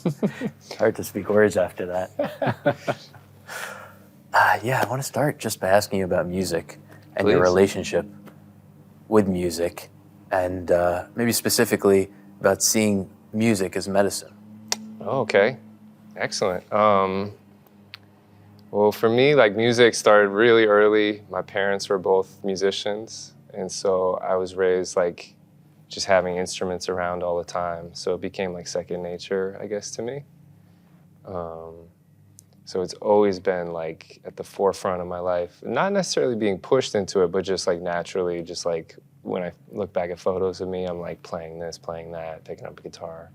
It's hard to speak words after that. Yeah, I want to start just by asking you about music and your relationship with music, and maybe specifically about seeing music as medicine. Okay, excellent. Well, for me, like music started really early. My parents were both musicians, and so I was raised like just having instruments around all the time. So it became like second nature, I guess, to me. So it's always been like at the forefront of my life, not necessarily being pushed into it, but just like naturally, just like when I look back at photos of me, I'm like playing this, playing that, picking up a guitar.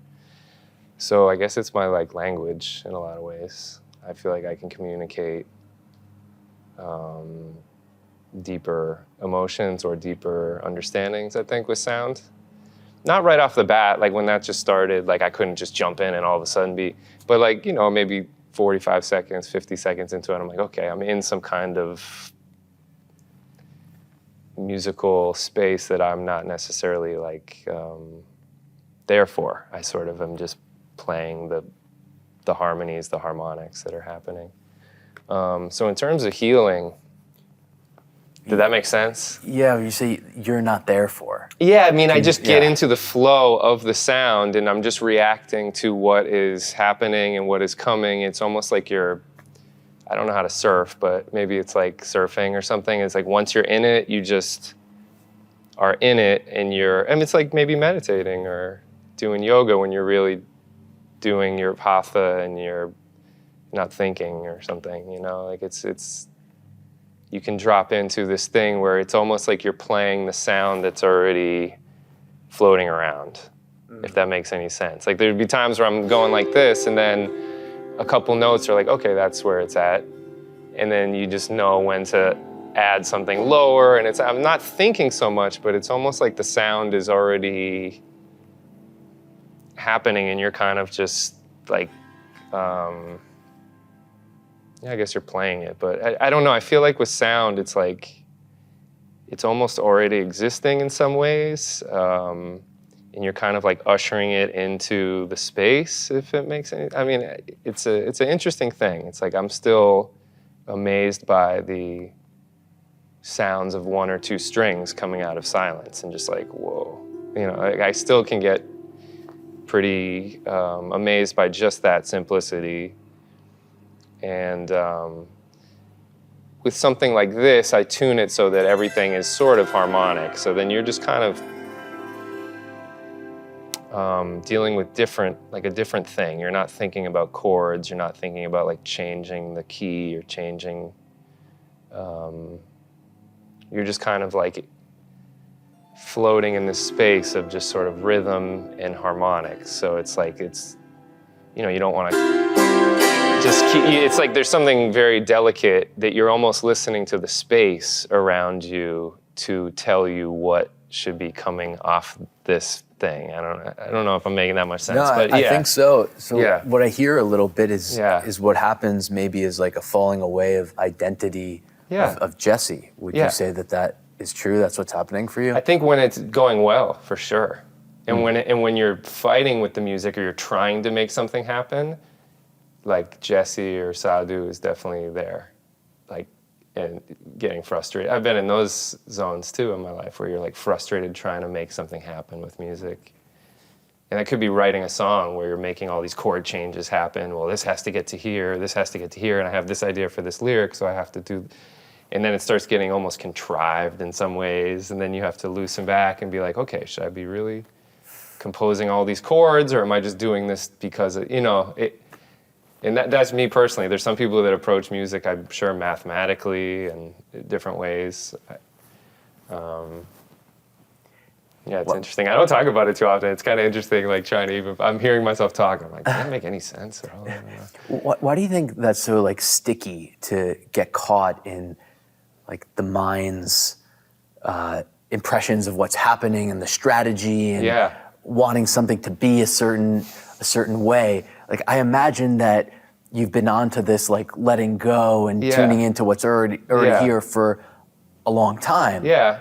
So I guess it's my like language in a lot of ways. I feel like I can communicate deeper emotions or deeper understandings, I think, with sound. Not right off the bat, like when that just started, like I couldn't just jump in and all of a sudden be, but like, you know, maybe 45 seconds, 50 seconds into it, I'm like, okay, I'm in some kind of musical space that I'm not necessarily like there for. I sort of am just playing the harmonies, the harmonics that are happening. So in terms of healing, did that make sense? Yeah, you say you're not there for. Yeah, I mean, I just get into the flow of the sound and I'm just reacting to what is happening and what is coming. It's almost like I don't know how to surf, but maybe it's like surfing or something. It's like once you're in it, you just are in it and it's like maybe meditating or doing yoga when you're really doing your hatha and you're not thinking or something, you know? Like it's you can drop into this thing where it's almost like you're playing the sound that's already floating around, if that makes any sense. Like there'd be times where I'm going like this and then a couple notes are like, okay, that's where it's at. And then you just know when to add something lower and I'm not thinking so much, but it's almost like the sound is already happening and you're kind of just like, yeah, I guess you're playing it, but I don't know. I feel like with sound, it's like, it's almost already existing in some ways. And you're kind of like ushering it into the space, if it makes any, I mean, it's an interesting thing. It's like, I'm still amazed by the sounds of one or two strings coming out of silence and just like, whoa, I still can get pretty amazed by just that simplicity. And with something like this, I tune it so that everything is sort of harmonic. So then you're just kind of dealing with a different thing. You're not thinking about chords. You're not thinking about like changing the key or changing. You're just kind of like floating in this space of just sort of rhythm and harmonics. So it's like you don't want to just keep, it's like there's something very delicate that you're almost listening to the space around you to tell you what should be coming off this thing. I don't know if I'm making that much sense. No, but I think so. So Yeah. what I hear a little bit is what happens maybe is like a falling away of identity of Jesse. Would you say that is true? That's what's happening for you? I think when it's going well, for sure. And when you're fighting with the music or you're trying to make something happen, like Jesse or Sadhu is definitely there, like, and getting frustrated. I've been in those zones too in my life where you're like frustrated trying to make something happen with music. And that could be writing a song where you're making all these chord changes happen. Well, this has to get to here, this has to get to here, and I have this idea for this lyric, so I have to do. And then it starts getting almost contrived in some ways, and then you have to loosen back and be like, okay, should I be really composing all these chords, or am I just doing this because, and that's me personally. There's some people that approach music, I'm sure, mathematically and different ways. It's interesting. I don't talk about it too often. It's kind of interesting, like trying to I'm hearing myself talk. I'm like, does that make any sense at all? I don't know. Why do you think that's so like sticky to get caught in like the mind's impressions of what's happening and the strategy and wanting something to be a certain way? Like, I imagine that you've been onto this like letting go and tuning into what's already here for a long time. Yeah.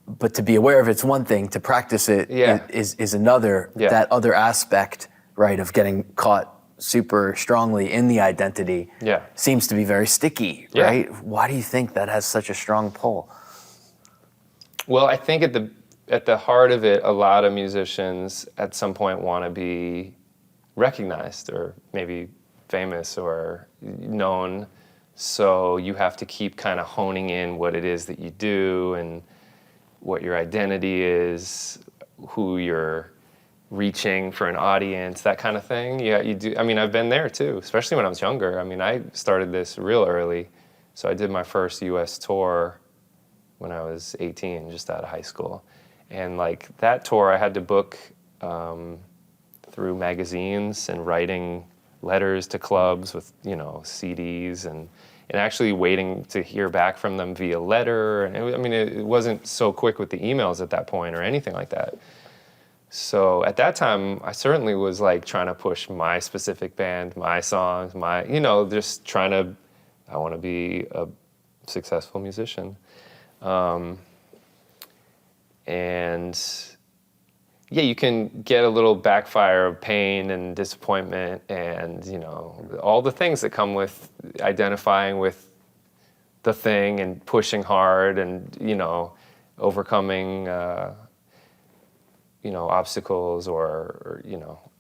But to be aware of it's one thing, to practice it is another. Yeah. That other aspect, right, of getting caught super strongly in the identity seems to be very sticky, right? Why do you think that has such a strong pull? Well, I think at the heart of it, a lot of musicians at some point want to be recognized or maybe famous or known. So you have to keep kind of honing in what it is that you do and what your identity is, who you're reaching for an audience, that kind of thing. Yeah, you do. I mean, I've been there too, especially when I was younger. I mean, I started this real early. So I did my first US tour when I was 18, just out of high school. And like that tour, I had to book through magazines and writing letters to clubs with, CDs and actually waiting to hear back from them via letter. And it wasn't so quick with the emails at that point or anything like that. So at that time, I certainly was like trying to push my specific band, my songs, just trying to, I want to be a successful musician. You can get a little backfire of pain and disappointment and, all the things that come with identifying with the thing and pushing hard and, overcoming, obstacles or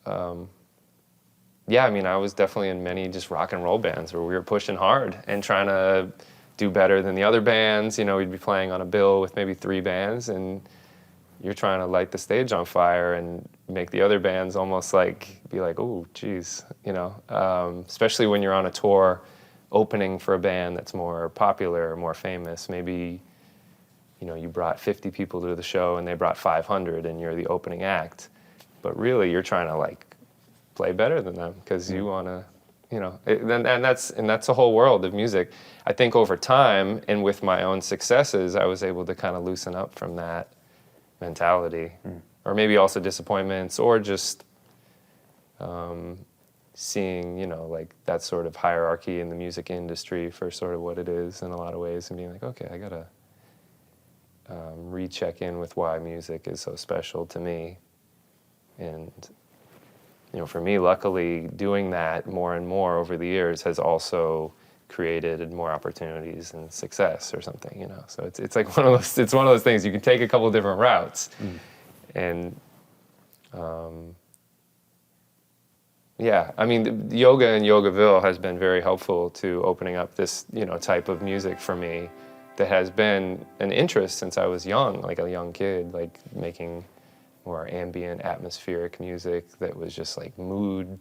I was definitely in many just rock and roll bands where we were pushing hard and trying to do better than the other bands. We'd be playing on a bill with maybe 3 bands and you're trying to light the stage on fire and make the other bands almost be like, oh, geez, especially when you're on a tour opening for a band that's more popular, more famous. Maybe, you brought 50 people to the show and they brought 500 and you're the opening act. But really, you're trying to play better than them because you want to, and that's the whole world of music. I think over time and with my own successes, I was able to kind of loosen up from that mentality, or maybe also disappointments, or just seeing, that sort of hierarchy in the music industry for sort of what it is in a lot of ways, and being like, okay, I gotta recheck in with why music is so special to me. And for me, luckily, doing that more and more over the years has also created more opportunities and success or something, So it's like one of those things. You can take a couple of different routes, And yeah, I mean, yoga in Yogaville has been very helpful to opening up this, type of music for me that has been an interest since I was young, like a young kid, like making more ambient, atmospheric music that was just like mood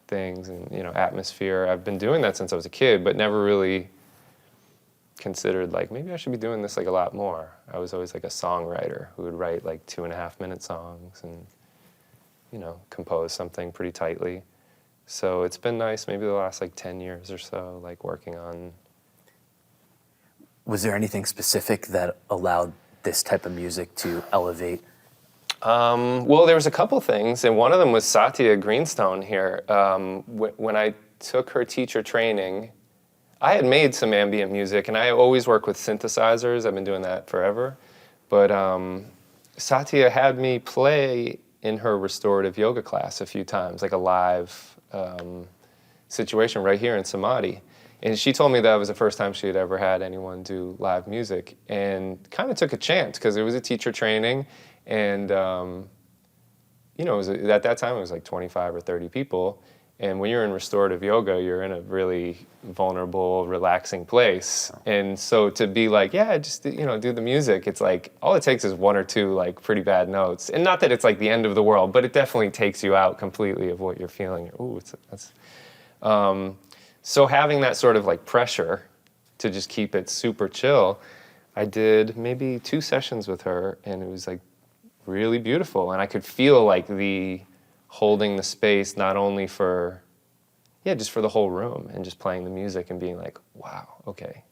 things and, atmosphere. I've been doing that since I was a kid, but never really considered like, maybe I should be doing this like a lot more. I was always like a songwriter who would write like 2.5-minute songs and compose something pretty tightly. So it's been nice, maybe the last like 10 years or so, like working on. Was there anything specific that allowed this type of music to elevate? Well, there was a couple things, and one of them was Satya Greenstone here. When I took her teacher training, I had made some ambient music, and I always work with synthesizers. I've been doing that forever. But Satya had me play in her restorative yoga class a few times, like a live situation right here in Samadhi. And she told me that was the first time she had ever had anyone do live music, and kind of took a chance because it was a teacher training, and it was, at that time it was like 25 or 30 people. And when you're in restorative yoga, you're in a really vulnerable, relaxing place. And so to be like, yeah, just, do the music, it's like, all it takes is one or two, like, pretty bad notes. And not that it's like the end of the world, but it definitely takes you out completely of what you're feeling. So having that sort of like pressure to just keep it super chill, I did maybe 2 sessions with her, and it was like really beautiful. And I could feel like the holding the space, not only for, just for the whole room, and just playing the music and being like, wow, okay,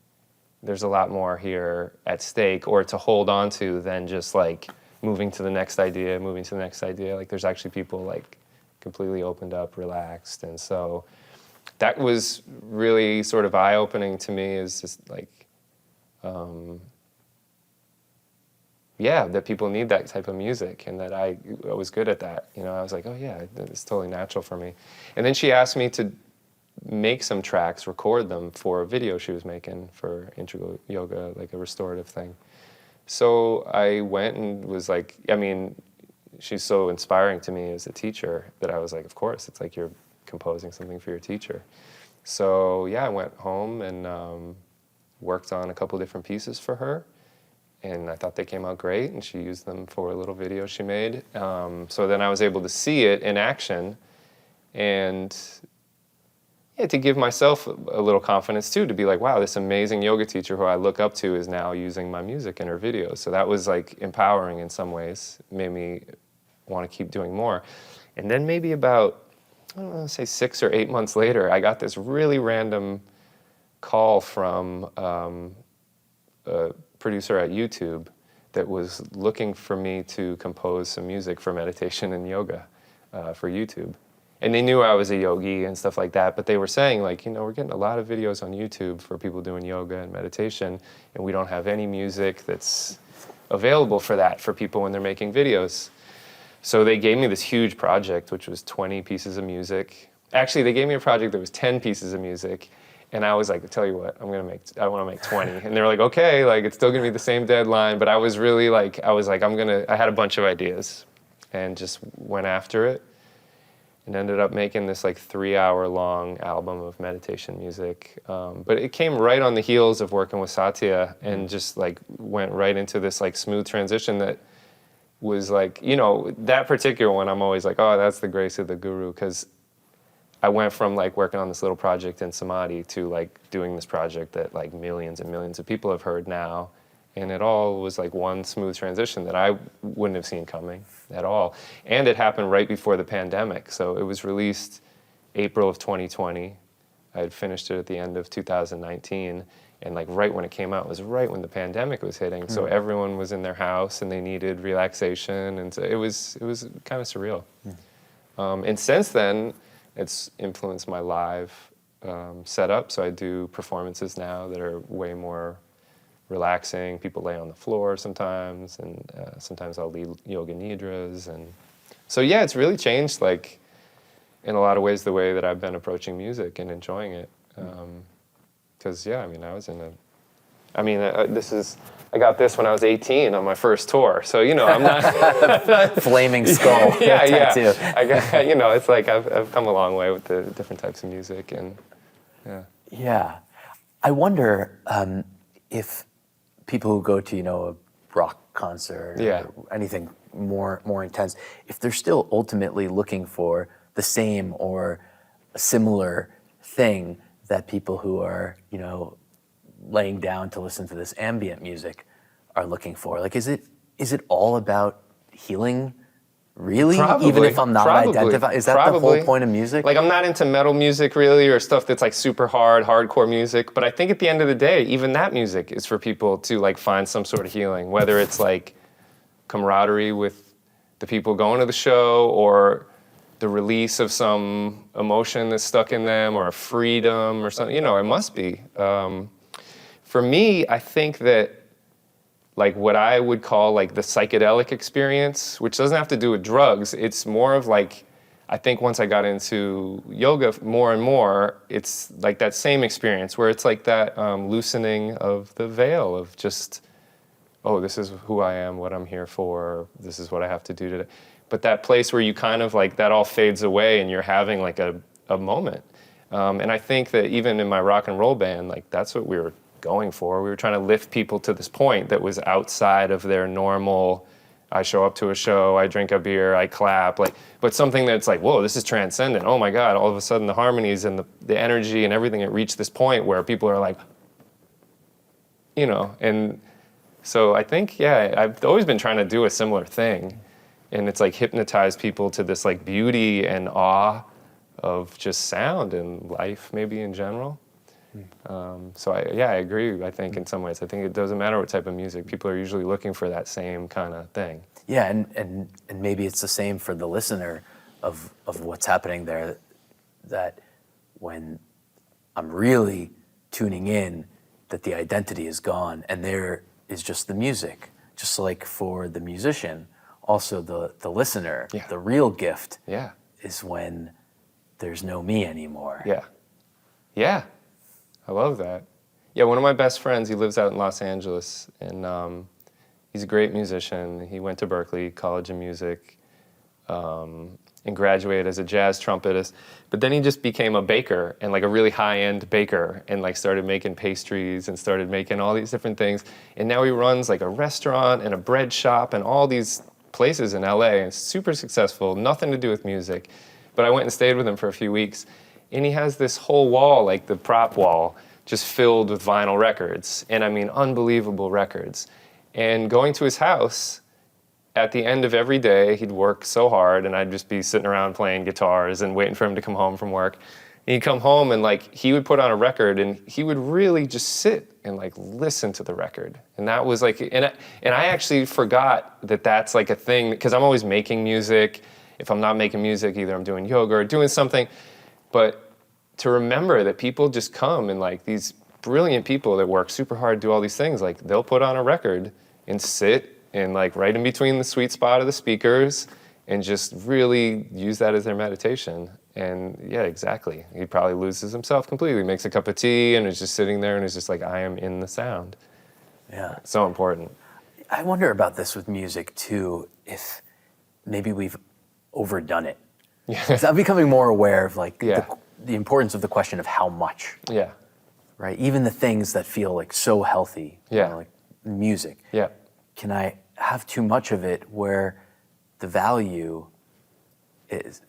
there's a lot more here at stake, or to hold on to than just like moving to the next idea. Like there's actually people like completely opened up, relaxed. And so that was really sort of eye-opening to me, is just like, that people need that type of music, and that I was good at that. I was like, oh yeah, it's totally natural for me. And then she asked me to make some tracks, record them for a video she was making for Integral Yoga, like a restorative thing. So I went and was like, she's so inspiring to me as a teacher that I was like, of course, it's like you're composing something for your teacher. So I went home and worked on a couple different pieces for her. And I thought they came out great, and she used them for a little video she made. So then I was able to see it in action, and to give myself a little confidence too, to be like, wow, this amazing yoga teacher who I look up to is now using my music in her videos. So that was like empowering in some ways, made me want to keep doing more. And then maybe about, I don't know, say 6 or 8 months later, I got this really random call from a producer at YouTube that was looking for me to compose some music for meditation and yoga for YouTube. And they knew I was a yogi and stuff like that, but they were saying like, we're getting a lot of videos on YouTube for people doing yoga and meditation, and we don't have any music that's available for that for people when they're making videos. So they gave me this huge project, which was 20 pieces of music. Actually, they gave me a project that was 10 pieces of music. And I was like, tell you what, I want to make 20. And they were like, okay, like it's still gonna be the same deadline. But I was really like, I had a bunch of ideas and just went after it, and ended up making this like 3-hour-long album of meditation music. But it came right on the heels of working with Satya, and just like went right into this like smooth transition that was like, that particular one, I'm always like, oh, that's the grace of the guru, because I went from like working on this little project in Samadhi to like doing this project that like millions and millions of people have heard now. And it all was like one smooth transition that I wouldn't have seen coming at all. And it happened right before the pandemic. So it was released April of 2020. I had finished it at the end of 2019. And like right when it came out was right when the pandemic was hitting. So everyone was in their house and they needed relaxation. And so it was kind of surreal. And since then, it's influenced my live setup. So I do performances now that are way more relaxing. People lay on the floor sometimes, and sometimes I'll lead yoga nidras. And so it's really changed, like, in a lot of ways, the way that I've been approaching music and enjoying it. Because I was in a I mean, I got this when I was 18 on my first tour. So, you know, I'm not... Flaming skull tattoo. Yeah. I got, you know, it's like I've come a long way with the different types of music, and yeah. Yeah. I wonder if people who go to, you know, a rock concert or anything more intense, if they're still ultimately looking for the same or a similar thing that people who are, you know, laying down to listen to this ambient music are looking for. Like, is it all about healing? Really? Probably. Even if I'm not identified? Is that the whole point of music? Like, I'm not into metal music really, or stuff that's like super hardcore music, but I think at the end of the day, even that music is for people to like find some sort of healing, whether it's like camaraderie with the people going to the show, or the release of some emotion that's stuck in them, or a freedom or something. You know, it must be. For me, I think that like what I would call like the psychedelic experience, which doesn't have to do with drugs, it's more of like, I think once I got into yoga more and more, it's like that same experience where it's like that loosening of the veil of just, oh, this is who I am, what I'm here for, this is what I have to do today. But that place where you kind of like, that all fades away and you're having like a moment. And I think that even in my rock and roll band, like that's what we were going for. We were trying to lift people to this point that was outside of their normal, I show up to a show, I drink a beer, I clap, like, but something that's like, whoa, this is transcendent. Oh my God, all of a sudden the harmonies and the energy and everything, it reached this point where people are like, you know, and so I think, yeah, I've always been trying to do a similar thing. And it's like hypnotize people to this like beauty and awe of just sound and life maybe in general. So I agree, I think in some ways. I think it doesn't matter what type of music. People are usually looking for that same kind of thing. Yeah, and maybe it's the same for the listener of what's happening there, that when I'm really tuning in, that the identity is gone and there is just the music. Just like for the musician, also the listener, the real gift is when there's no me anymore. Yeah. I love that. Yeah, one of my best friends, he lives out in Los Angeles, and he's a great musician. He went to Berklee College of Music and graduated as a jazz trumpetist. But then he just became a baker, and like a really high-end baker, and like started making pastries and started making all these different things. And now he runs like a restaurant and a bread shop and all these places in LA, and it's super successful, nothing to do with music. But I went and stayed with him for a few weeks. And he has this whole wall, like the prop wall, just filled with vinyl records. And I mean, unbelievable records. And going to his house, at the end of every day, he'd work so hard, and I'd just be sitting around playing guitars and waiting for him to come home from work. And he'd come home and like, he would put on a record, and he would really just sit and like listen to the record. And that was like, and I actually forgot that that's like a thing, because I'm always making music. If I'm not making music, either I'm doing yoga or doing something. But to remember that people just come, and like these brilliant people that work super hard, do all these things, like they'll put on a record and sit and like right in between the sweet spot of the speakers and just really use that as their meditation. And yeah, exactly. He probably loses himself completely, makes a cup of tea and is just sitting there and is just like, I am in the sound. Yeah. It's so important. I wonder about this with music too, if maybe we've overdone it. Yeah. I'm becoming more aware of like the importance of the question of how much. Yeah. Right? Even the things that feel like so healthy, you know, like music. Yeah. Can I have too much of it where the value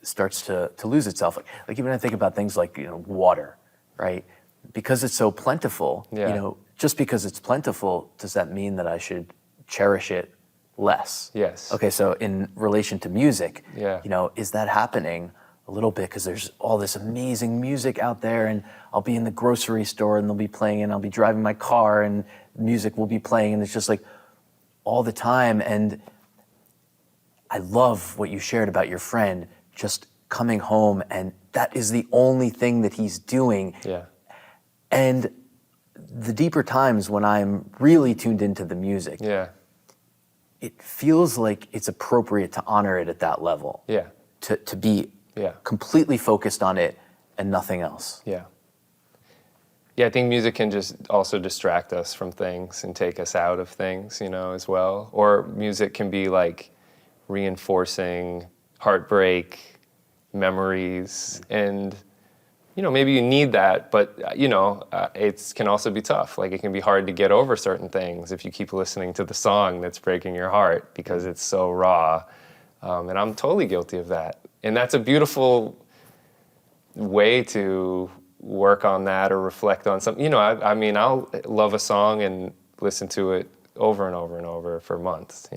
starts to lose itself? Like even I think about things like, you know, water, right? Because it's so plentiful, you know, just because it's plentiful, does that mean that I should cherish it less? Yes. Okay, so in relation to music, you know, is that happening a little bit? Because there's all this amazing music out there, and I'll be in the grocery store and they'll be playing, and I'll be driving my car and music will be playing, and it's just like all the time. And I love what you shared about your friend just coming home, and that is the only thing that he's doing. Yeah. And the deeper times when I'm really tuned into the music, it feels like it's appropriate to honor it at that level. Yeah. To be completely focused on it and nothing else. Yeah. Yeah, I think music can just also distract us from things and take us out of things, as well. Or music can be like reinforcing heartbreak, memories, and maybe you need that, but it can also be tough. Like, it can be hard to get over certain things if you keep listening to the song that's breaking your heart because it's so raw. And I'm totally guilty of that. And that's a beautiful way to work on that or reflect on something. I'll love a song and listen to it over and over and over for months,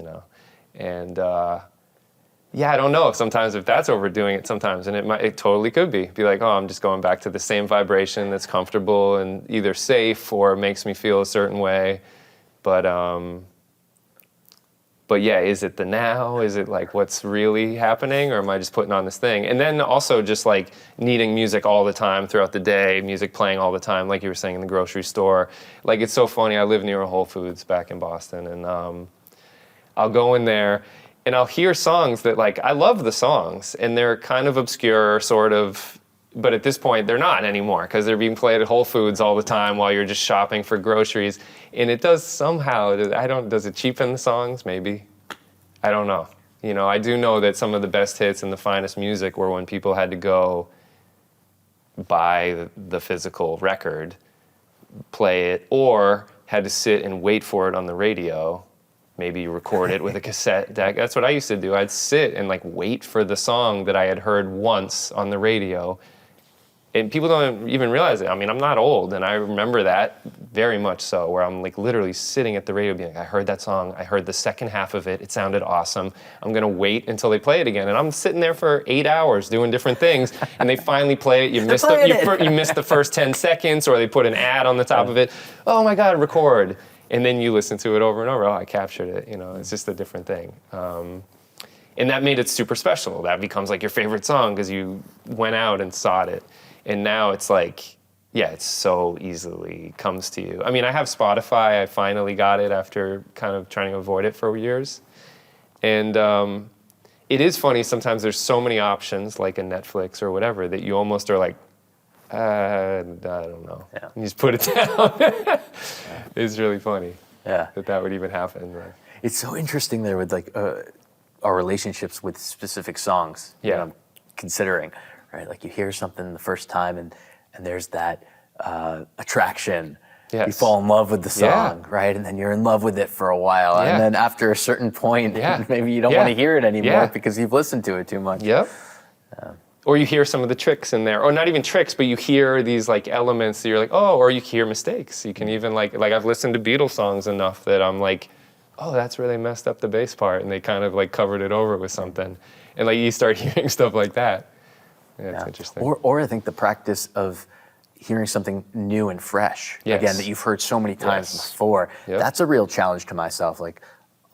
And I don't know sometimes if that's overdoing it sometimes, and it totally could be like, oh, I'm just going back to the same vibration that's comfortable and either safe or makes me feel a certain way. But yeah, is it the now? Is it like what's really happening, or am I just putting on this thing? And then also just like needing music all the time throughout the day, music playing all the time, like you were saying in the grocery store. Like, it's so funny. I live near a Whole Foods back in Boston, and I'll go in there and I'll hear songs that, like, I love the songs and they're kind of obscure, sort of, but at this point they're not anymore because they're being played at Whole Foods all the time while you're just shopping for groceries. And it does somehow, does it cheapen the songs? Maybe. I don't know. I do know that some of the best hits and the finest music were when people had to go buy the physical record, play it, or had to sit and wait for it on the radio. Maybe record it with a cassette deck. That's what I used to do. I'd sit and like wait for the song that I had heard once on the radio. And people don't even realize it. I mean, I'm not old, and I remember that very much so, where I'm like literally sitting at the radio being like, I heard that song, I heard the second half of it, it sounded awesome. I'm gonna wait until they play it again. And I'm sitting there for 8 hours doing different things, and they finally play it. You missed the first 10 seconds, or they put an ad on the top of it. Oh my God, record. And then you listen to it over and over. Oh, I captured it. It's just a different thing. And that made it super special. That becomes like your favorite song because you went out and sought it. And now it's like, it so easily comes to you. I mean, I have Spotify. I finally got it after kind of trying to avoid it for years. And it is funny. Sometimes there's so many options, like a Netflix or whatever, that you almost are like, I don't know. Yeah. You just put it down. It's really funny that would even happen. Right? It's so interesting there with like our relationships with specific songs. Yeah. I'm considering, right? Like, you hear something the first time and there's that attraction. Yes. You fall in love with the song, right? And then you're in love with it for a while. And then after a certain point, maybe you don't want to hear it anymore because you've listened to it too much. Yep. Or you hear some of the tricks in there, or not even tricks, but you hear these like elements that you're like, oh, or you hear mistakes. You can even like I've listened to Beatles songs enough that I'm like, oh, that's where they messed up the bass part, and they kind of like covered it over with something. And like you start hearing stuff like that. Yeah, it's interesting. Or I think the practice of hearing something new and fresh, again, that you've heard so many times before, that's a real challenge to myself. Like,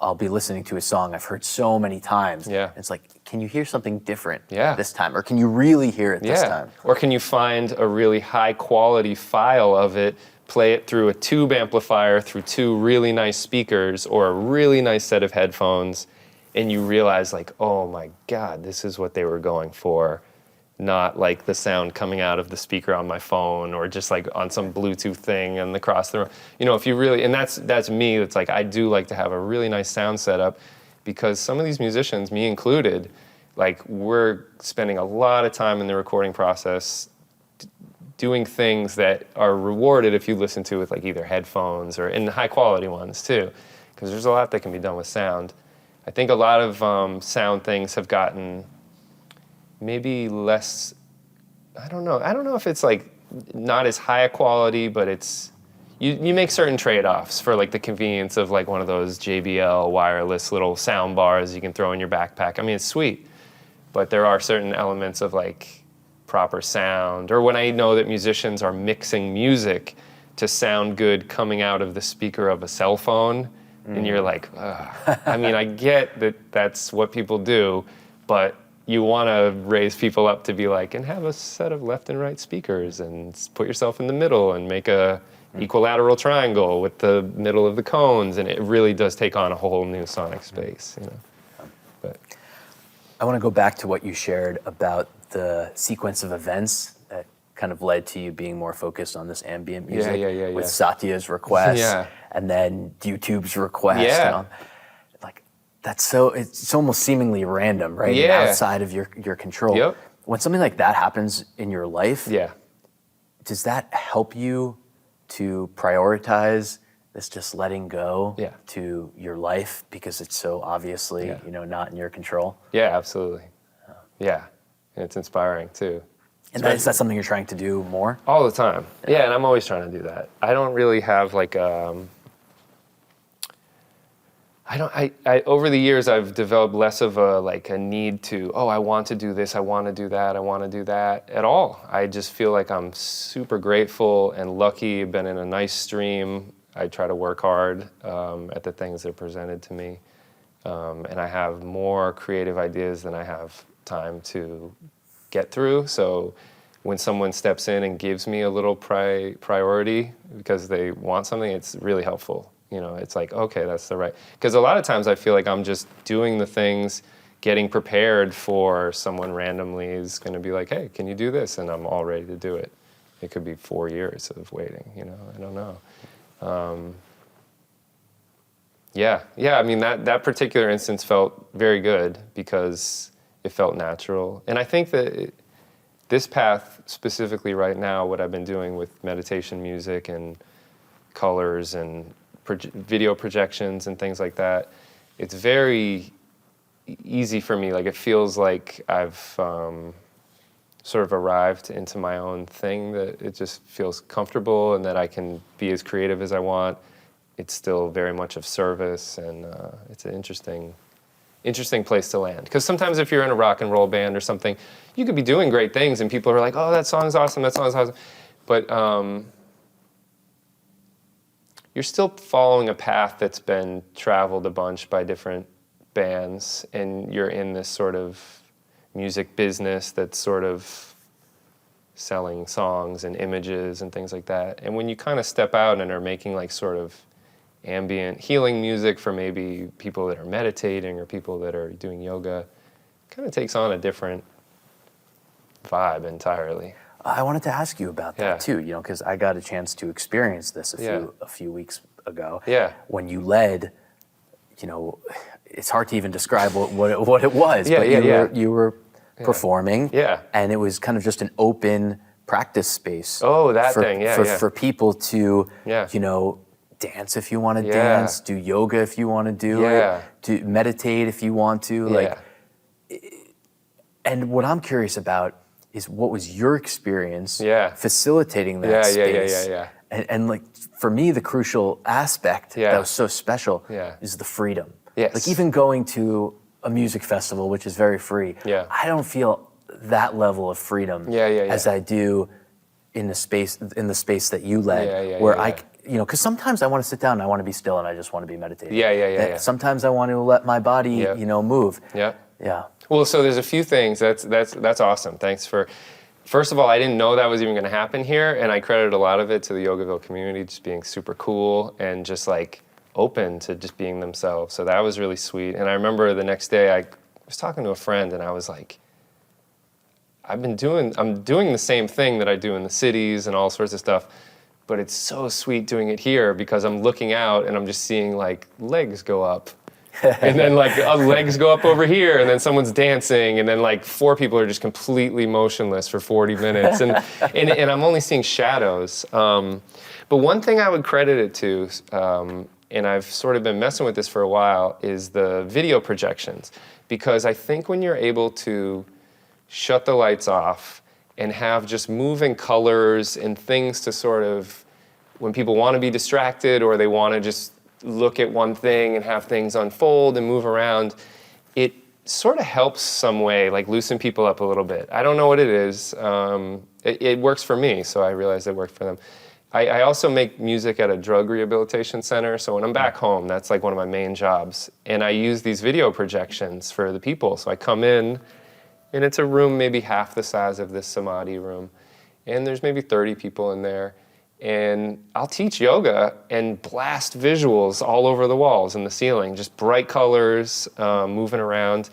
I'll be listening to a song I've heard so many times. Yeah. It's like, can you hear something different this time? Or can you really hear it this time? Or can you find a really high quality file of it, play it through a tube amplifier, through 2 really nice speakers, or a really nice set of headphones, and you realize like, oh my God, this is what they were going for. Not like the sound coming out of the speaker on my phone, or just like on some Bluetooth thing and across the room. If you really, and that's me, it's like I do like to have a really nice sound setup, because some of these musicians, me included, like we're spending a lot of time in the recording process doing things that are rewarded if you listen to with like either headphones or in high quality ones too, because there's a lot that can be done with sound. I think a lot of sound things have gotten maybe less, I don't know if it's like not as high a quality, but it's, you make certain trade-offs for like the convenience of like one of those JBL wireless little sound bars you can throw in your backpack. I mean, it's sweet, but there are certain elements of like proper sound, or when I know that musicians are mixing music to sound good coming out of the speaker of a cell phone, and you're like, ugh. I mean, I get that that's what people do, but you want to raise people up to be like, and have a set of left and right speakers and put yourself in the middle and make a equilateral triangle with the middle of the cones, and it really does take on a whole new sonic space. But I want to go back to what you shared about the sequence of events that kind of led to you being more focused on this ambient music with Yeah. Satya's request Yeah. and then YouTube's request. Yeah. And all. Like, it's almost seemingly random, right? And Yeah. outside of your control. Yep. When something like that happens in your life, Yeah. does that help you to prioritize this just letting go to your life because it's so obviously, not in your control? Yeah, absolutely. Yeah. And it's inspiring too. And is that something you're trying to do more? All the time. Yeah, and I'm always trying to do that. I don't really have like I over the years I've developed less of a need to, I want to do this, I want to do that, I want to do that at all. I just feel like I'm super grateful and lucky, been in a nice stream. I try to work hard at the things that are presented to me. And I have more creative ideas than I have time to get through. So when someone steps in and gives me a little priority because they want something, it's really helpful. It's like, okay, that's the right. Because a lot of times I feel like I'm just doing the things, getting prepared for someone randomly is going to be like, hey, can you do this? And I'm all ready to do it. It could be 4 years of waiting, I don't know. I mean, that particular instance felt very good because it felt natural. And I think that this path specifically right now, what I've been doing with meditation music and colors and video projections and things like that, it's very easy for me. Like, it feels like I've sort of arrived into my own thing, that it just feels comfortable and that I can be as creative as I want. It's still very much of service, and it's an interesting place to land. Because sometimes if you're in a rock and roll band or something, you could be doing great things and people are like, oh, that song's awesome, But you're still following a path that's been traveled a bunch by different bands, and you're in this sort of music business that's sort of selling songs and images and things like that. And when you kind of step out and are making like sort of ambient healing music for maybe people that are meditating or people that are doing yoga, it kind of takes on a different vibe entirely. I wanted to ask you about that too, because I got a chance to experience this a few weeks ago. Yeah. When you led, it's hard to even describe what it was. You were performing. Yeah. And it was kind of just an open practice space. Oh, that thing. For people to, dance if you want to dance, do yoga if you want to do it, to meditate if you want to. And what I'm curious about is what was your experience facilitating that space? And like, for me, the crucial aspect that was so special is the freedom. Yes. Like, even going to a music festival, which is very free, I don't feel that level of freedom as I do in the space that you led, where I, because sometimes I want to sit down and I want to be still and I just want to be meditating. Sometimes I want to let my body, move. Yeah. Well, so there's a few things. That's awesome. Thanks for. First of all, I didn't know that was even going to happen here, and I credit a lot of it to the Yogaville community just being super cool and just like open to just being themselves. So that was really sweet. And I remember the next day I was talking to a friend and I was like, I'm doing the same thing that I do in the cities and all sorts of stuff, but it's so sweet doing it here because I'm looking out and I'm just seeing like legs go up. And then like legs go up over here and then someone's dancing and then like 4 people are just completely motionless for 40 minutes and I'm only seeing shadows. But one thing I would credit it to, and I've sort of been messing with this for a while, is the video projections. Because I think when you're able to shut the lights off and have just moving colors and things to sort of, when people want to be distracted or they want to just look at one thing and have things unfold and move around, it sort of helps some way, like loosen people up a little bit. I don't know what it is. It works for me, so I realized it worked for them. I also make music at a drug rehabilitation center, so when I'm back home, that's like one of my main jobs. And I use these video projections for the people. So I come in, and it's a room maybe half the size of this Samadhi room, and there's maybe 30 people in there. And I'll teach yoga and blast visuals all over the walls and the ceiling, just bright colors moving around.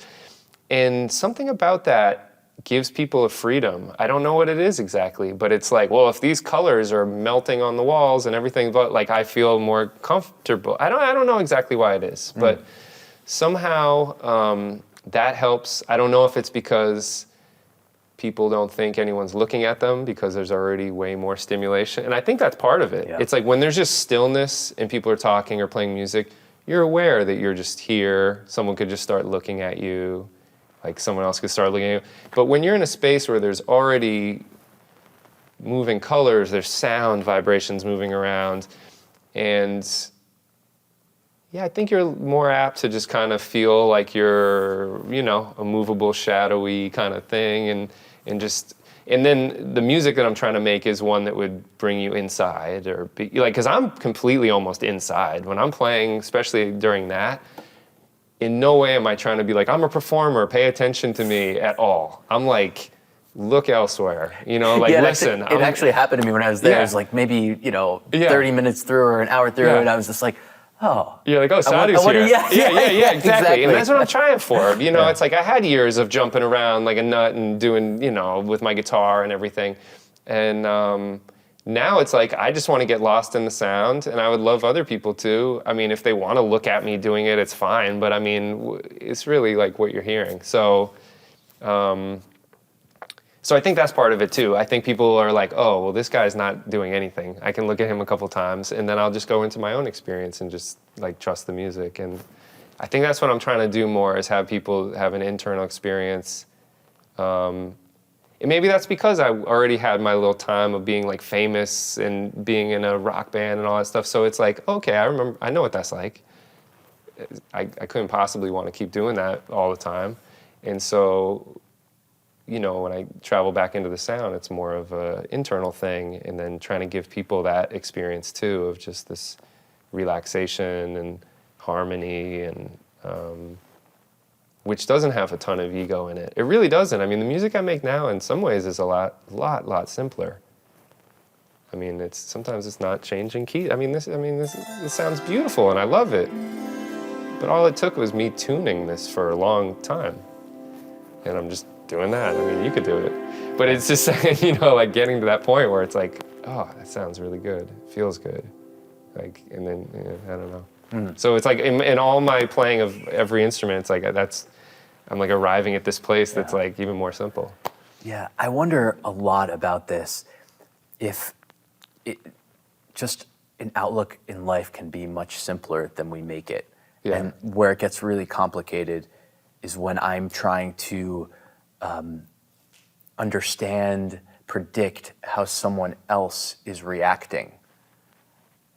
And something about that, gives people a freedom. I don't know what it is exactly, but it's like, well, if these colors are melting on the walls and everything, but like I feel more comfortable. I don't know exactly why it is, but somehow that helps. I don't know if it's because people don't think anyone's looking at them because there's already way more stimulation. And I think that's part of it. Yeah. It's like when there's just stillness and people are talking or playing music, you're aware that you're just here. Someone could just start looking at you. Like someone else could start looking at you. But when you're in a space where there's already moving colors, there's sound vibrations moving around, and yeah, I think you're more apt to just kind of feel like you're, you know, a movable, shadowy kind of thing, and then the music that I'm trying to make is one that would bring you inside, or be like, because I'm completely almost inside when I'm playing, especially during that. In no way am I trying to be like, I'm a performer, pay attention to me at all. I'm like, look elsewhere, you know, like, listen. It actually happened to me when I was there. It was like maybe, 30 minutes through or an hour through, and I was just like, oh. You're like, oh, Sadhu's here. Yeah, exactly. And that's what I'm trying for. You know, it's like I had years of jumping around like a nut and doing, with my guitar and everything. And now it's like, I just want to get lost in the sound, and I would love other people to. I mean, if they want to look at me doing it, it's fine. But I mean, it's really like what you're hearing. So I think that's part of it too. I think people are like, oh, well, this guy's not doing anything. I can look at him a couple times, and then I'll just go into my own experience and just like trust the music. And I think that's what I'm trying to do more, is have people have an internal experience. And maybe that's because I already had my little time of being like famous and being in a rock band and all that stuff. So it's like, okay, I know what that's like. I couldn't possibly want to keep doing that all the time. And so, when I travel back into the sound, it's more of an internal thing, and then trying to give people that experience too, of just this relaxation and harmony, and which doesn't have a ton of ego in it. It really doesn't. I mean, the music I make now in some ways is a lot simpler. I mean, sometimes it's not changing key. I mean, this sounds beautiful and I love it. But all it took was me tuning this for a long time. And I'm just doing that. I mean, you could do it. But it's just, like getting to that point where it's like, oh, that sounds really good. It feels good. Like, and then, I don't know. So it's like in all my playing of every instrument, it's like I'm like arriving at this place that's like even more simple. Yeah, I wonder a lot about this. If just an outlook in life can be much simpler than we make it. Yeah. And where it gets really complicated is when I'm trying to understand, predict how someone else is reacting,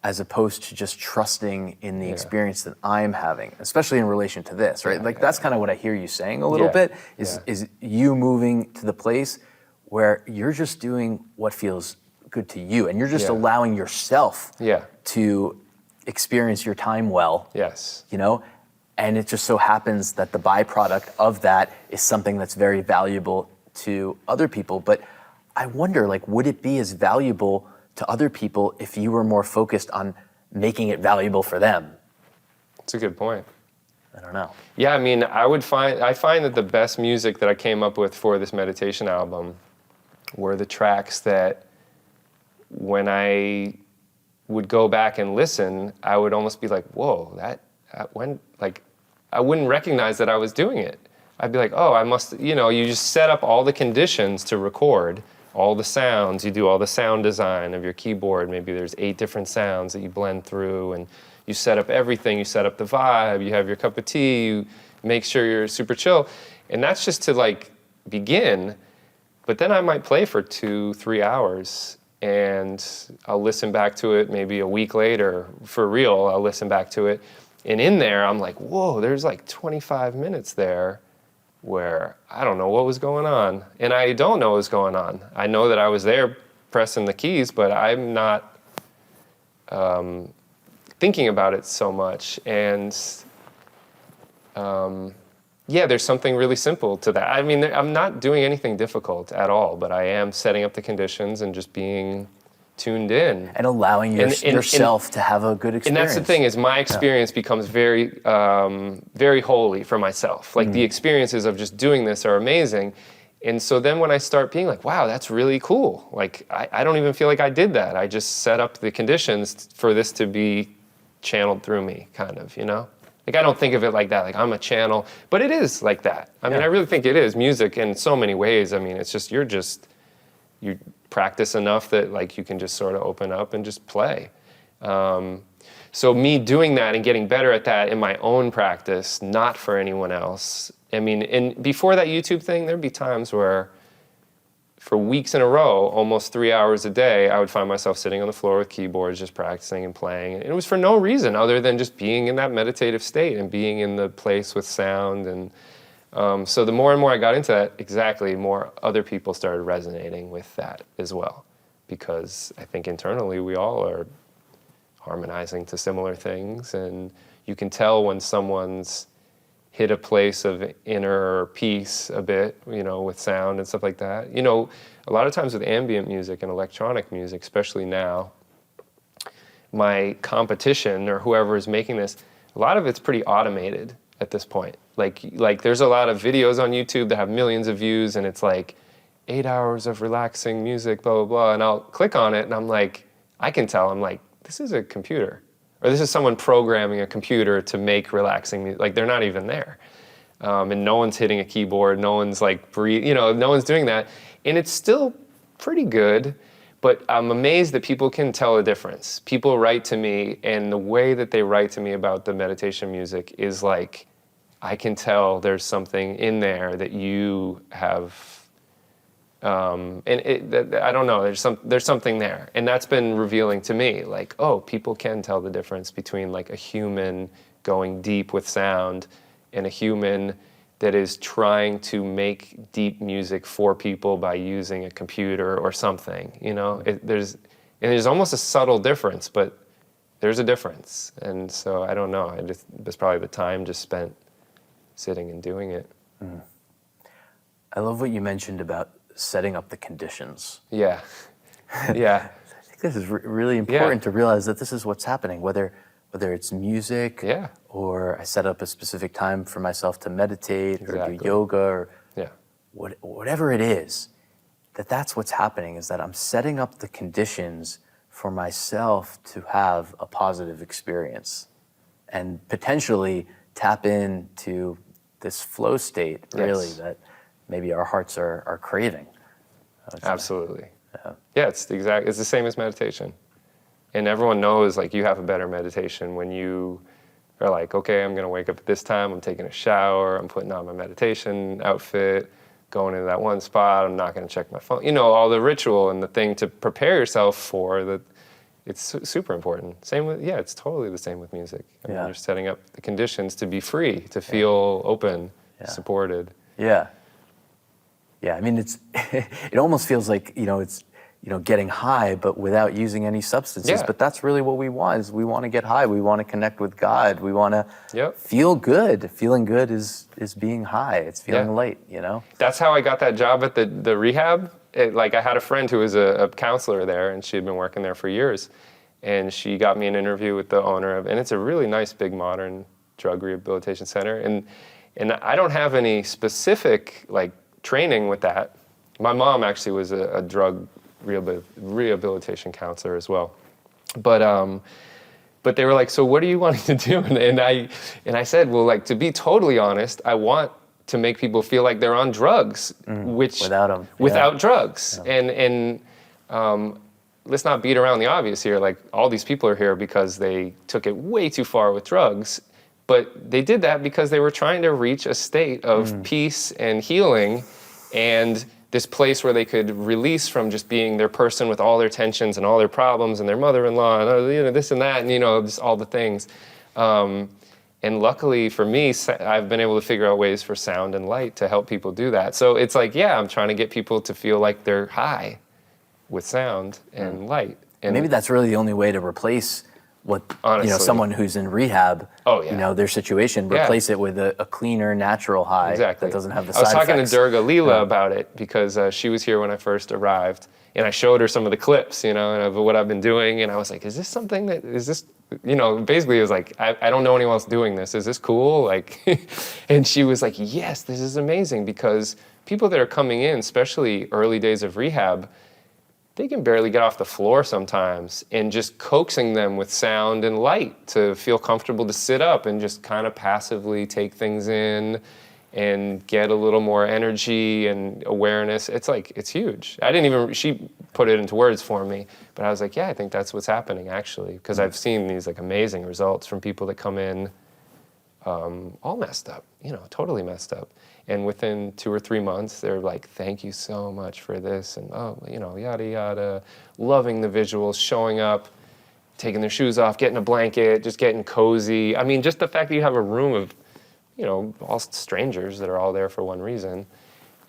as opposed to just trusting in the experience that I'm having, especially in relation to this, right? That's kind of what I hear you saying a little bit, is you moving to the place where you're just doing what feels good to you, and you're just allowing yourself to experience your time well. Yes. And it just so happens that the byproduct of that is something that's very valuable to other people. But I wonder, would it be as valuable to other people if you were more focused on making it valuable for them? That's a good point. I don't know. Yeah, I mean, I find that the best music that I came up with for this meditation album were the tracks that when I would go back and listen, I would almost be like, whoa, I wouldn't recognize that I was doing it. I'd be like, oh, I must, you just set up all the conditions to record all the sounds. You do all the sound design of your keyboard. Maybe there's 8 different sounds that you blend through, and you set up everything. You set up the vibe. You have your cup of tea. You make sure you're super chill. And that's just to begin. But then I might play for 2-3 hours, and I'll listen back to it maybe a week later. For real, I'll listen back to it. And in there, I'm like, whoa, there's 25 minutes there where I don't know what was going on. And I don't know what was going on. I know that I was there pressing the keys, but I'm not thinking about it so much. And there's something really simple to that. I mean, I'm not doing anything difficult at all, but I am setting up the conditions and just being tuned in. And allowing yourself to have a good experience. And that's the thing, is my experience becomes very, very holy for myself. The experiences of just doing this are amazing. And so then when I start being like, wow, that's really cool. Like, I don't even feel like I did that. I just set up the conditions for this to be channeled through me, kind of, you know? Like, I don't think of it like that, like I'm a channel, but it is like that. I mean, I really think it is music in so many ways. I mean, it's just, you practice enough that like you can just sort of open up and just play. So me doing that and getting better at that in my own practice, not for anyone else. I mean, and before that YouTube thing, there'd be times where for weeks in a row, almost 3 hours a day, I would find myself sitting on the floor with keyboards, just practicing and playing. And it was for no reason other than just being in that meditative state and being in the place with sound. And so the more and more I got into that, exactly, more other people started resonating with that as well. Because I think internally we all are harmonizing to similar things. And you can tell when someone's hit a place of inner peace a bit, you know, with sound and stuff like that. You know, a lot of times with ambient music and electronic music, especially now, my competition or whoever is making this, a lot of it's pretty automated at this point. Like there's a lot of videos on YouTube that have millions of views and it's like 8 hours of relaxing music, blah, blah, blah. And I'll click on it and I'm like, I can tell, I'm like, this is a computer. Or this is someone programming a computer to make relaxing music. Like, they're not even there. And no one's hitting a keyboard, no one's like, no one's doing that. And it's still pretty good, but I'm amazed that people can tell a difference. People write to me, and the way that they write to me about the meditation music is like, I can tell there's something in there that you have, I don't know, there's something there. And that's been revealing to me, like, oh, people can tell the difference between like a human going deep with sound and a human that is trying to make deep music for people by using a computer or something, you know? There's almost a subtle difference, but there's a difference. And so I don't know, it's probably the time just spent sitting and doing it. Mm. I love what you mentioned about setting up the conditions. Yeah, yeah. I think this is really important to realize that this is what's happening, whether it's music or I set up a specific time for myself to meditate or do yoga or whatever it is, that's what's happening, is that I'm setting up the conditions for myself to have a positive experience and potentially tap into this flow state, really, that maybe our hearts are craving. Absolutely. Yeah, it's the same as meditation. And everyone knows, like, you have a better meditation when you are like, okay, I'm going to wake up at this time, I'm taking a shower, I'm putting on my meditation outfit, going into that one spot, I'm not going to check my phone. You know, all the ritual and the thing to prepare yourself for that. It's super important. Same with, it's totally the same with music. I mean, you're setting up the conditions to be free, to feel open, supported. Yeah. I mean, it almost feels like, it's, getting high, but without using any substances. But that's really what we want, is we want to get high. We want to connect with God. We want to feel good. Feeling good is being high. It's feeling light, That's how I got that job at the rehab. I had a friend who was a counselor there, and she had been working there for years. And she got me an interview with the owner and it's a really nice, big, modern drug rehabilitation center. And I don't have any specific, training with that. My mom actually was a drug rehabilitation counselor as well. But they were like, so what are you wanting to do? And I said, well, to be totally honest, I want to make people feel like they're on drugs, without drugs. And let's not beat around the obvious here. Like, all these people are here because they took it way too far with drugs, but they did that because they were trying to reach a state of peace and healing and this place where they could release from just being their person with all their tensions and all their problems and their mother-in-law and this and that and just all the things. And luckily for me, I've been able to figure out ways for sound and light to help people do that. So it's like, I'm trying to get people to feel like they're high with sound and light. And maybe that's really the only way to replace what Honestly. someone who's in rehab, Oh, yeah. their situation, replace it with a cleaner, natural high that doesn't have the side effects. I was talking to Durga Leela about it because she was here when I first arrived, and I showed her some of the clips, and of what I've been doing, and I was like, is this basically it was like, I don't know anyone else doing this. Is this cool? Like, and she was like, yes, this is amazing, because people that are coming in, especially early days of rehab, they can barely get off the floor sometimes, and just coaxing them with sound and light to feel comfortable to sit up and just kind of passively take things in and get a little more energy and awareness. It's huge. She put it into words for me, but I was like, yeah, I think that's what's happening actually, because I've seen these like amazing results from people that come in all messed up, totally messed up. And within 2 or 3 months, they're like, thank you so much for this. And, yada, yada, loving the visuals, showing up, taking their shoes off, getting a blanket, just getting cozy. I mean, just the fact that you have a room of, all strangers that are all there for one reason.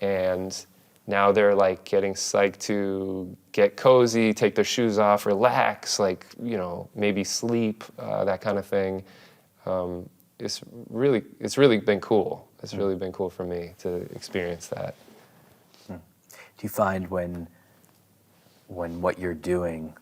And now they're like getting psyched to get cozy, take their shoes off, relax, like, maybe sleep, that kind of thing. It's really been cool. It's really been cool for me to experience that. Do you find when what you're doing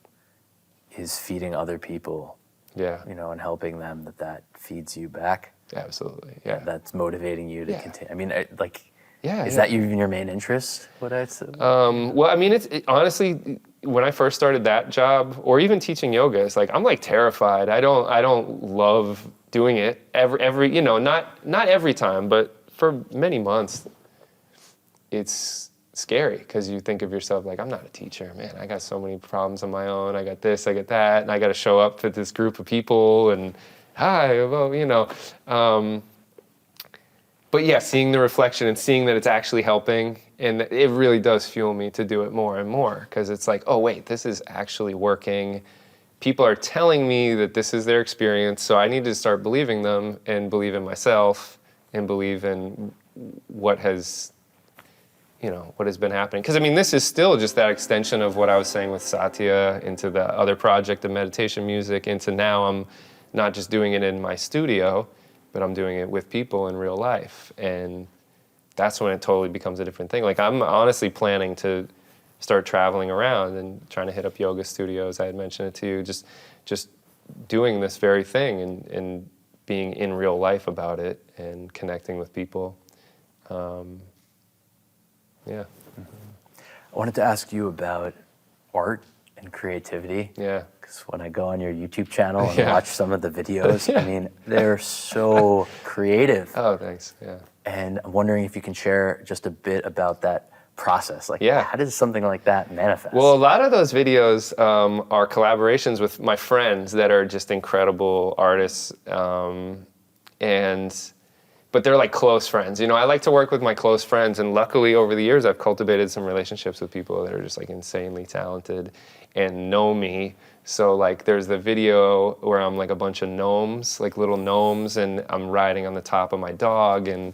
is feeding other people, and helping them, that feeds you back? Absolutely, yeah. That's motivating you to continue. I mean, is that even your main interest, what I'd say? Well, I mean, honestly, when I first started that job, or even teaching yoga, it's like, I'm like terrified. I don't love doing it every not every time, but for many months, it's scary, because you think of yourself like, I'm not a teacher, man. I got so many problems on my own. I got this, I got that, and I got to show up for this group of people, and hi, well, But yeah, seeing the reflection and seeing that it's actually helping, and it really does fuel me to do it more and more, because it's like, oh wait, this is actually working. People are telling me that this is their experience, so I need to start believing them and believe in myself and believe in what has been happening. Because I mean, this is still just that extension of what I was saying with Satya into the other project of meditation music, into now I'm not just doing it in my studio, but I'm doing it with people in real life. And that's when it totally becomes a different thing. Like, I'm honestly planning to start traveling around and trying to hit up yoga studios. I had mentioned it to you, just doing this very thing and being in real life about it and connecting with people. Yeah. I wanted to ask you about art and creativity. Yeah. Because when I go on your YouTube channel and watch some of the videos, I mean, they're so creative. Oh, thanks. Yeah. And I'm wondering if you can share just a bit about that process. Like, how does something like that manifest? Well, a lot of those videos are collaborations with my friends that are just incredible artists, but they're like close friends. I like to work with my close friends, and luckily over the years I've cultivated some relationships with people that are just like insanely talented and know me. So like there's the video where I'm like a bunch of gnomes, like little gnomes, and I'm riding on the top of my dog and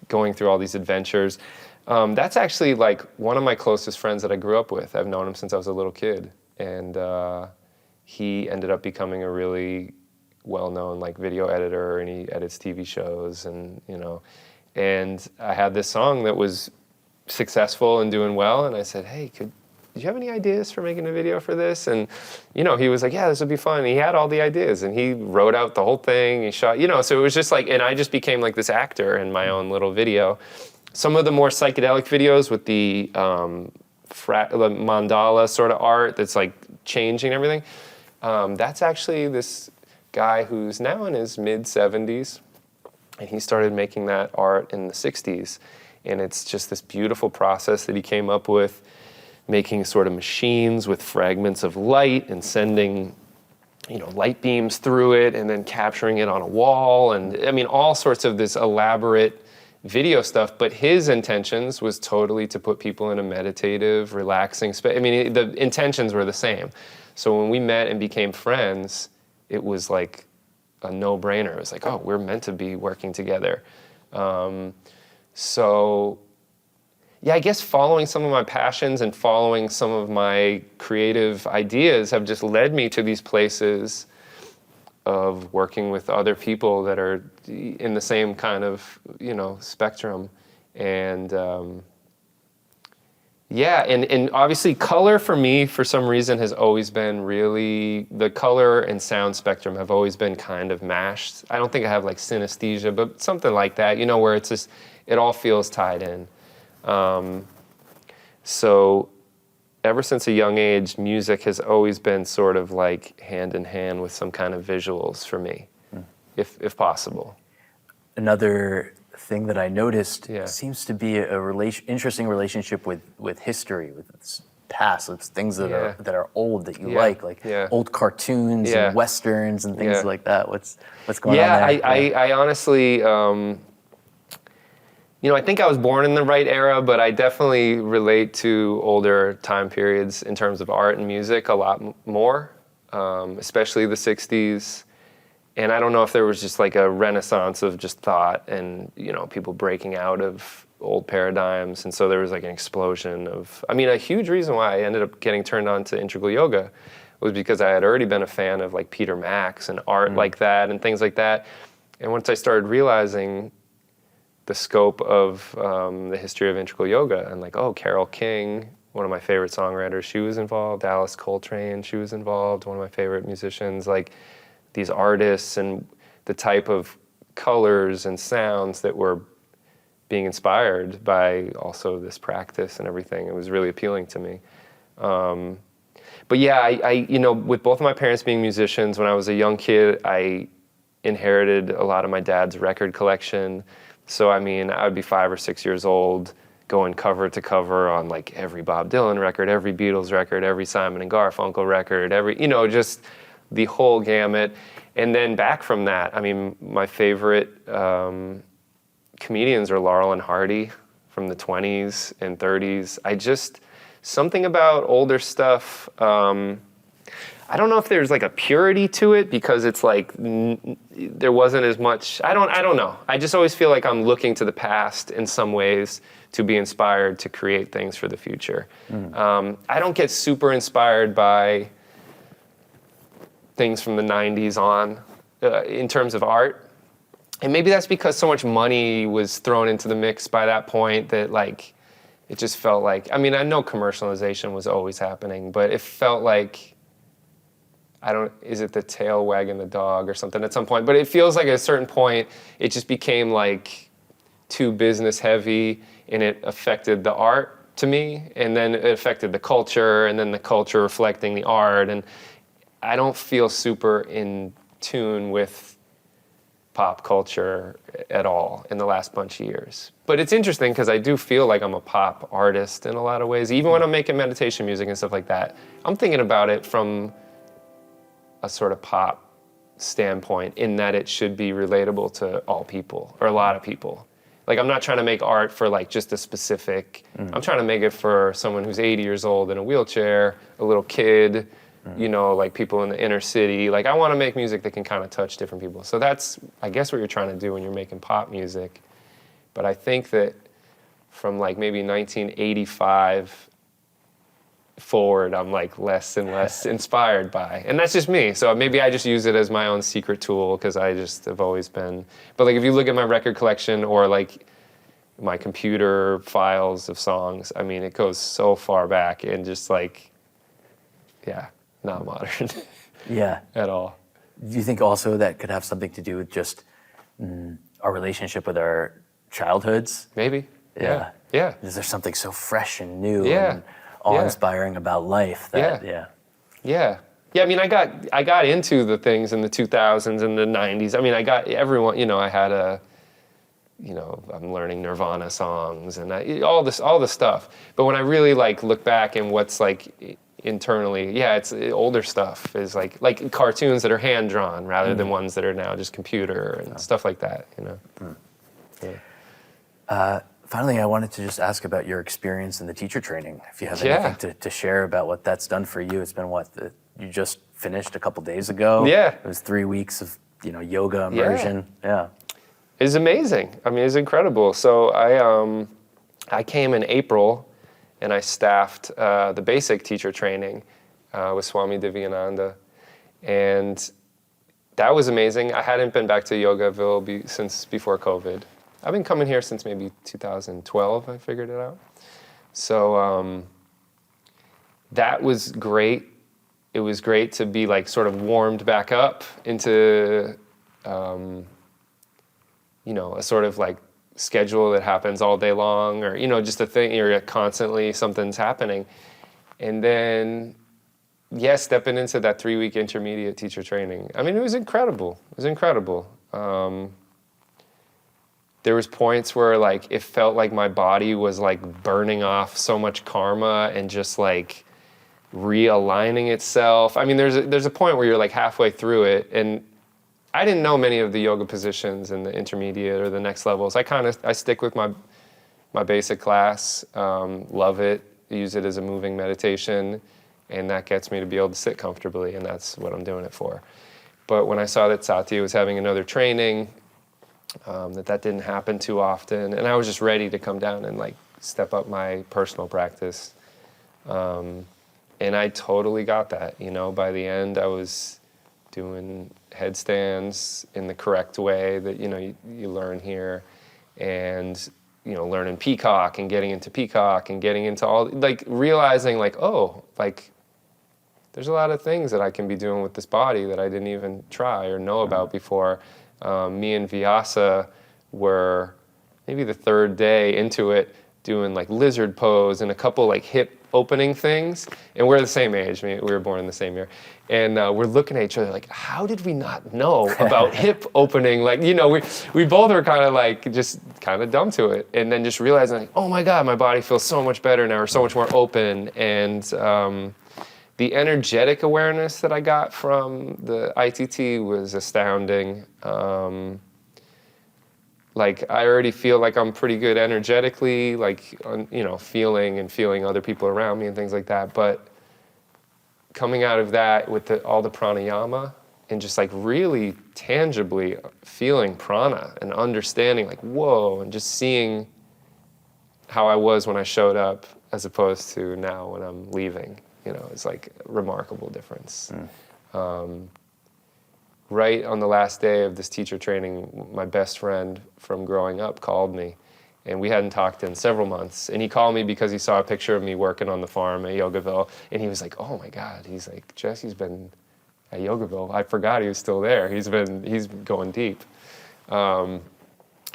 going through all these adventures. That's actually like one of my closest friends that I grew up with. I've known him since I was a little kid, and he ended up becoming a really well-known like video editor, and he edits TV shows, and and I had this song that was successful and doing well, and I said, hey, do you have any ideas for making a video for this? And he was like, yeah, this would be fun. And he had all the ideas, and he wrote out the whole thing, he shot, so it was just like, and I just became like this actor in my own little video. Some of the more psychedelic videos with the mandala sort of art that's like changing everything, that's actually this guy who's now in his mid-70s, and he started making that art in the 60s. And it's just this beautiful process that he came up with, making sort of machines with fragments of light and sending light beams through it and then capturing it on a wall. And I mean, all sorts of this elaborate video stuff, but his intentions was totally to put people in a meditative, relaxing space. I mean, the intentions were the same. So when we met and became friends, it was like a no-brainer. It was like, oh, we're meant to be working together. So yeah, I guess following some of my passions and following some of my creative ideas have just led me to these places of working with other people that are in the same kind of, spectrum. And and obviously color for me, for some reason, has always been really, the color and sound spectrum have always been kind of mashed. I don't think I have like synesthesia, but something like that, where it's just, it all feels tied in. So ever since a young age, music has always been sort of like hand in hand with some kind of visuals for me, if possible. Another thing that I noticed seems to be interesting relationship with history, with its past, with things that are old that you like old cartoons and westerns and things like that. What's going on there? I honestly, I think I was born in the right era, but I definitely relate to older time periods in terms of art and music a lot more, especially the 60s. And I don't know if there was just like a renaissance of just thought and, people breaking out of old paradigms. And so there was like an explosion of, a huge reason why I ended up getting turned on to integral yoga was because I had already been a fan of like Peter Max and art like that and things like that. And once I started realizing the scope of the history of integral yoga and like, Carole King, one of my favorite songwriters, she was involved. Alice Coltrane, she was involved, one of my favorite musicians. Like, these artists and the type of colors and sounds that were being inspired by also this practice and everything. It was really appealing to me. But I with both of my parents being musicians, when I was a young kid, I inherited a lot of my dad's record collection. So, I would be 5 or 6 years old, going cover to cover on like every Bob Dylan record, every Beatles record, every Simon and Garfunkel record, every, just the whole gamut. And then back from that, my favorite comedians are Laurel and Hardy from the 20s and 30s. Something about older stuff, I don't know if there's like a purity to it because it's like there wasn't as much, I don't know. I just always feel like I'm looking to the past in some ways to be inspired to create things for the future. I don't get super inspired by things from the 90s on in terms of art. And maybe that's because so much money was thrown into the mix by that point that like, it just felt like, I know commercialization was always happening, but it felt like, is it the tail wagging the dog or something at some point? But it feels like at a certain point, it just became like too business heavy and it affected the art to me. And then it affected the culture and then the culture reflecting the art. And I don't feel super in tune with pop culture at all in the last bunch of years. But it's interesting because I do feel like I'm a pop artist in a lot of ways. Even when I'm making meditation music and stuff like that, I'm thinking about it from a sort of pop standpoint in that it should be relatable to all people or a lot of people. Like, I'm not trying to make art for like just a specific, I'm trying to make it for someone who's 80 years old in a wheelchair, a little kid, like people in the inner city. Like, I want to make music that can kind of touch different people. So that's, I guess, what you're trying to do when you're making pop music. But I think that from like maybe 1985 forward, I'm like less and less inspired by. And that's just me. So maybe I just use it as my own secret tool because I just have always been. But like if you look at my record collection or like my computer files of songs, it goes so far back and just like, not modern. At all. Do you think also that could have something to do with just our relationship with our childhoods? Maybe. Yeah. Is there something so fresh and new and awe-inspiring about life that, I got into the things in the 2000s and the 90s. I got everyone, I had I'm learning Nirvana songs and all this stuff. But when I really like look back and what's like internally, it's older stuff is like cartoons that are hand-drawn rather than ones that are now just computer and stuff like that, Finally, I wanted to just ask about your experience in the teacher training. If you have anything to share about what that's done for you. It's been you just finished a couple days ago. Yeah. It was 3 weeks of, yoga immersion. Yeah. It's amazing. It's incredible. So I came in April and I staffed the basic teacher training with Swami Satchidananda. And that was amazing. I hadn't been back to Yogaville since before COVID. I've been coming here since maybe 2012, I figured it out. So that was great. It was great to be like sort of warmed back up into, you know, a sort of like schedule that happens all day long, or, you know, just a thing, you're constantly, something's happening. And then, yeah, stepping into that 3-week intermediate teacher training. I mean, it was incredible. It was incredible. There was points where like it felt like my body was like burning off so much karma and just like realigning itself. I mean, there's a point where you're like halfway through it, and I didn't know many of the yoga positions in the intermediate or the next levels. I stick with my basic class, love it, use it as a moving meditation, and that gets me to be able to sit comfortably, and that's what I'm doing it for. But when I saw that Satya was having another training, that didn't happen too often, and I was just ready to come down and like step up my personal practice. And I totally got that, you know. By the end, I was doing headstands in the correct way that, you know, you learn here, and, you know, learning peacock and getting into peacock and getting into all, like realizing like, oh, like there's a lot of things that I can be doing with this body that I didn't even try or know about before. Me and Vyasa were maybe the third day into it doing like lizard pose and a couple like hip opening things, and we're the same age. We were born in the same year, and we're looking at each other like, how did we not know about hip opening? Like, you know, we both were kind of like just kind of dumb to it, and then just realizing like, oh my God, my body feels so much better now, or so much more open. And the energetic awareness that I got from the ITT was astounding. Like, I already feel like I'm pretty good energetically, like, you know, feeling other people around me and things like that. But coming out of that with all the pranayama and just like really tangibly feeling prana and understanding like, whoa, and just seeing how I was when I showed up as opposed to now when I'm leaving, you know, it's like a remarkable difference. Right on the last day of this teacher training, my best friend from growing up called me, and we hadn't talked in several months. And he called me because he saw a picture of me working on the farm at Yogaville, and he was like, "Oh my God!" He's like, "Jesse's been at Yogaville. I forgot he was still there. He's going deep." And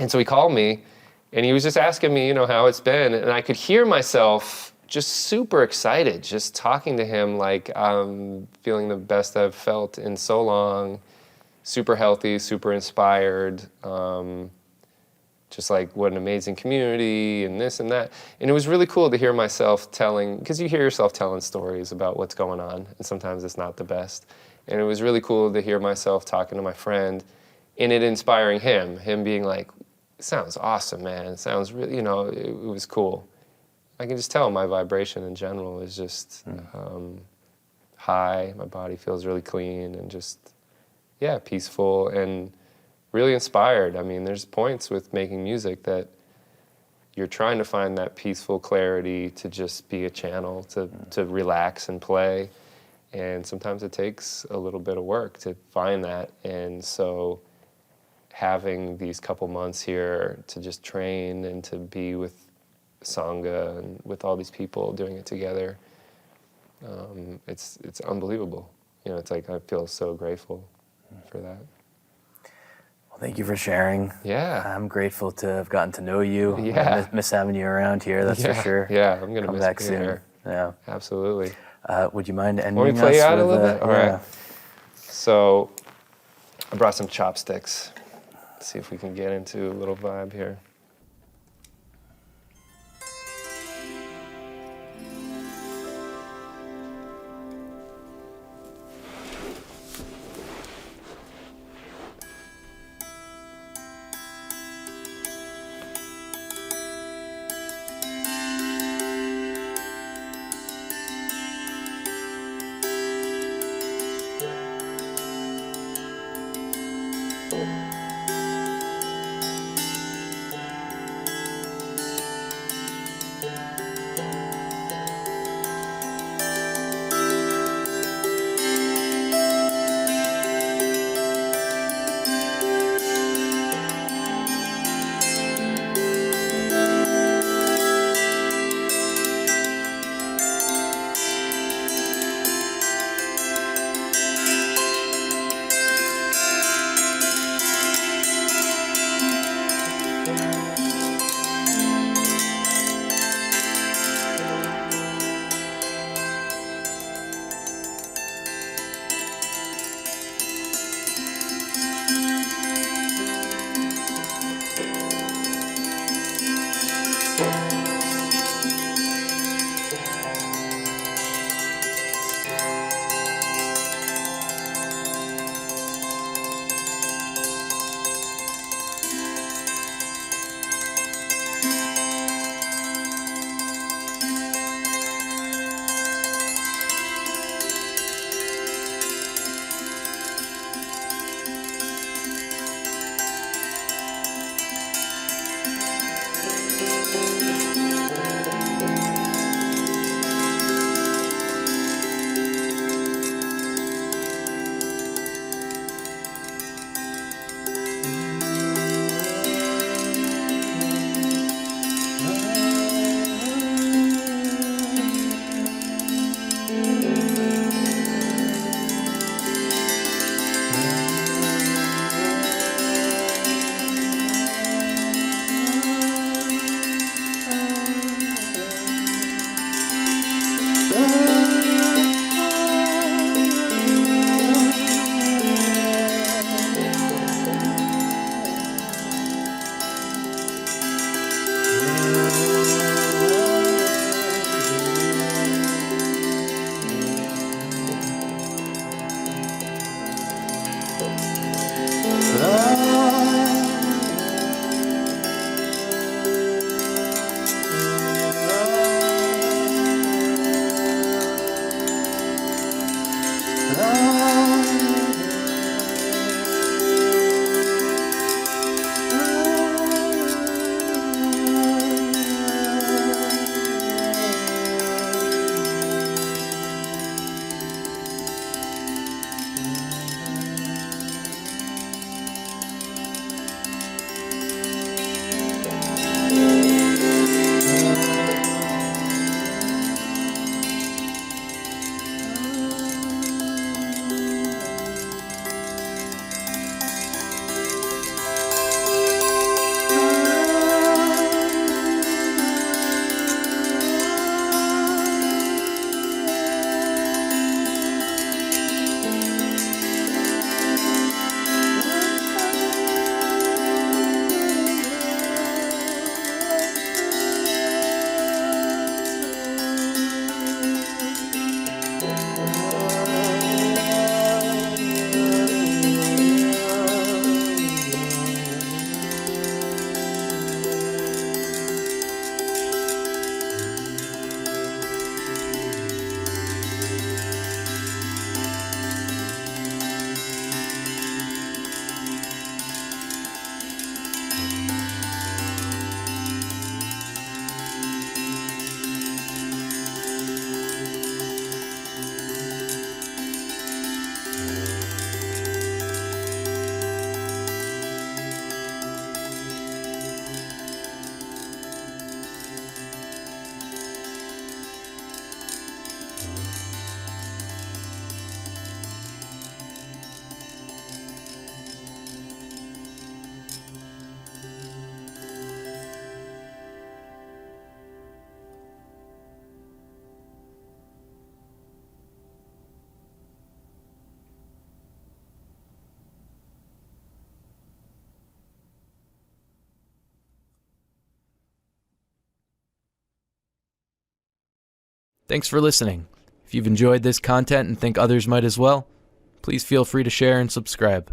so he called me, and he was just asking me, you know, how it's been, and I could hear myself just super excited, just talking to him like I'm feeling the best I've felt in so long. Super healthy, super inspired, just like what an amazing community and this and that. And it was really cool to hear myself telling, because you hear yourself telling stories about what's going on, and sometimes it's not the best. And it was really cool to hear myself talking to my friend and it inspiring him being like, it sounds awesome, man. It sounds really, you know, it was cool. I can just tell my vibration in general is just high. My body feels really clean and just, yeah, peaceful and really inspired. I mean, there's points with making music that you're trying to find that peaceful clarity to just be a channel, to relax and play. And sometimes it takes a little bit of work to find that. And so having these couple months here to just train and to be with Sangha and with all these people doing it together, it's unbelievable. You know, it's like I feel so grateful for that. Well, thank you for sharing. Yeah. I'm grateful to have gotten to know you. Yeah. I miss having you around here, that's for sure. Yeah, I'm going to come miss back being soon. here. Yeah. Absolutely. Would you mind ending Want me to play us you out with a little bit? All yeah. right. So I brought some chopsticks. Let's see if we can get into a little vibe here. Thanks for listening. If you've enjoyed this content and think others might as well, please feel free to share and subscribe.